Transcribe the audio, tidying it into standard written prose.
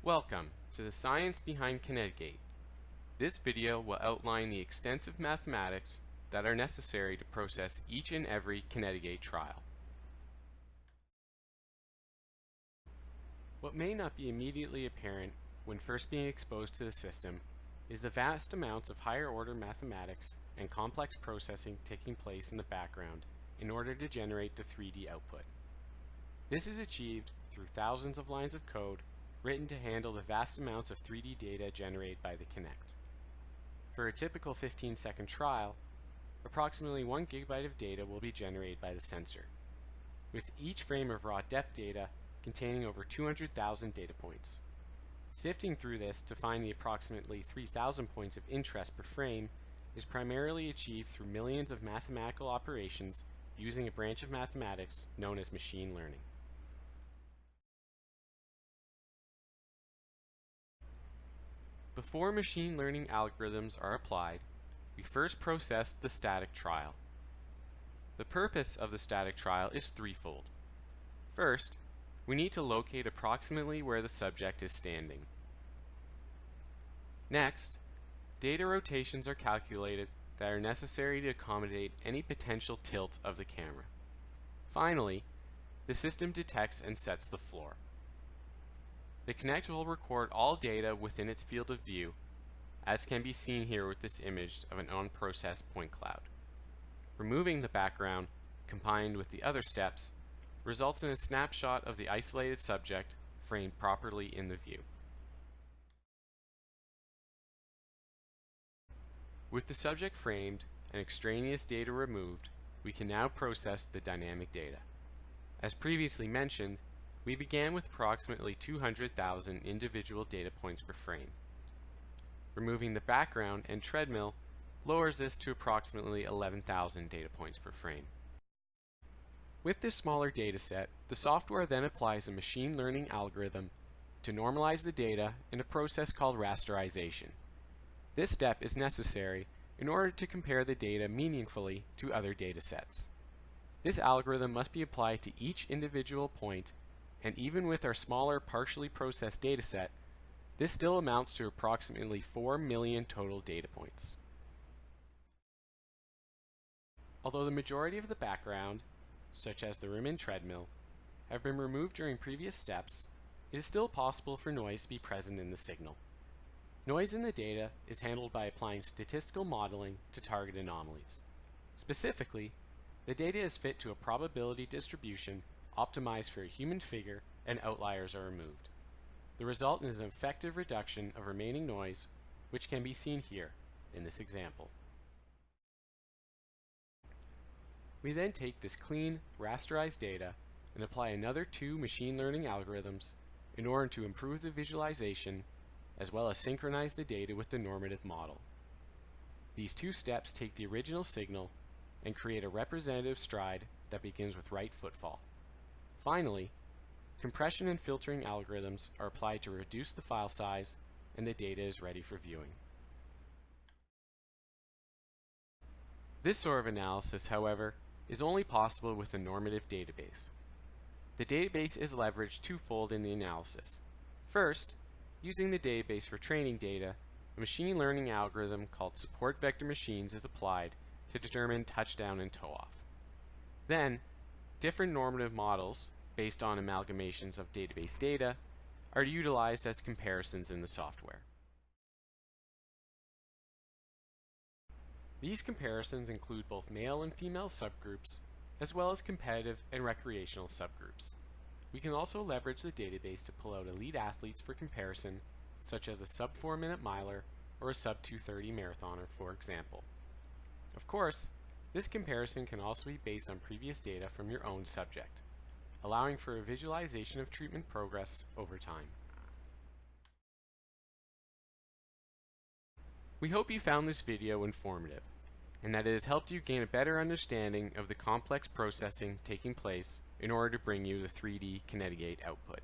Welcome to the science behind KinetiGait. This video will outline the extensive mathematics that are necessary to process each and every KinetiGait trial. What may not be immediately apparent when first being exposed to the system is the vast amounts of higher order mathematics and complex processing taking place in the background in order to generate the 3D output. This is achieved through thousands of lines of code written to handle the vast amounts of 3D data generated by the Kinect. For a typical 15-second trial, approximately 1 gigabyte of data will be generated by the sensor, with each frame of raw depth data containing over 200,000 data points. Sifting through this to find the approximately 3,000 points of interest per frame is primarily achieved through millions of mathematical operations using a branch of mathematics known as machine learning. Before machine learning algorithms are applied, we first process the static trial. The purpose of the static trial is threefold. First, we need to locate approximately where the subject is standing. Next, data rotations are calculated that are necessary to accommodate any potential tilt of the camera. Finally, the system detects and sets the floor. The Kinect will record all data within its field of view, as can be seen here with this image of an unprocessed point cloud. Removing the background, combined with the other steps, results in a snapshot of the isolated subject framed properly in the view. With the subject framed and extraneous data removed, we can now process the dynamic data. As previously mentioned, we began with approximately 200,000 individual data points per frame. Removing the background and treadmill lowers this to approximately 11,000 data points per frame. With this smaller dataset, the software then applies a machine learning algorithm to normalize the data in a process called rasterization. This step is necessary in order to compare the data meaningfully to other datasets. This algorithm must be applied to each individual point, and even with our smaller partially processed dataset, this still amounts to approximately 4 million total data points. Although the majority of the background, such as the room and treadmill, have been removed during previous steps, it is still possible for noise to be present in the signal. Noise in the data is handled by applying statistical modeling to target anomalies. Specifically, the data is fit to a probability distribution optimized for a human figure and outliers are removed. The result is an effective reduction of remaining noise, which can be seen here in this example. We then take this clean, rasterized data and apply another 2 machine learning algorithms in order to improve the visualization as well as synchronize the data with the normative model. These 2 steps take the original signal and create a representative stride that begins with right footfall. Finally, compression and filtering algorithms are applied to reduce the file size and the data is ready for viewing. This sort of analysis, however, is only possible with a normative database. The database is leveraged twofold in the analysis. First, using the database for training data, a machine learning algorithm called support vector machines is applied to determine touchdown and toe-off. Then, different normative models, based on amalgamations of database data, are utilized as comparisons in the software. These comparisons include both male and female subgroups, as well as competitive and recreational subgroups. We can also leverage the database to pull out elite athletes for comparison, such as a sub 4-minute miler or a sub 2:30 marathoner, for example. Of course, this comparison can also be based on previous data from your own subject, allowing for a visualization of treatment progress over time. We hope you found this video informative and that it has helped you gain a better understanding of the complex processing taking place in order to bring you the 3D KinetiGait output.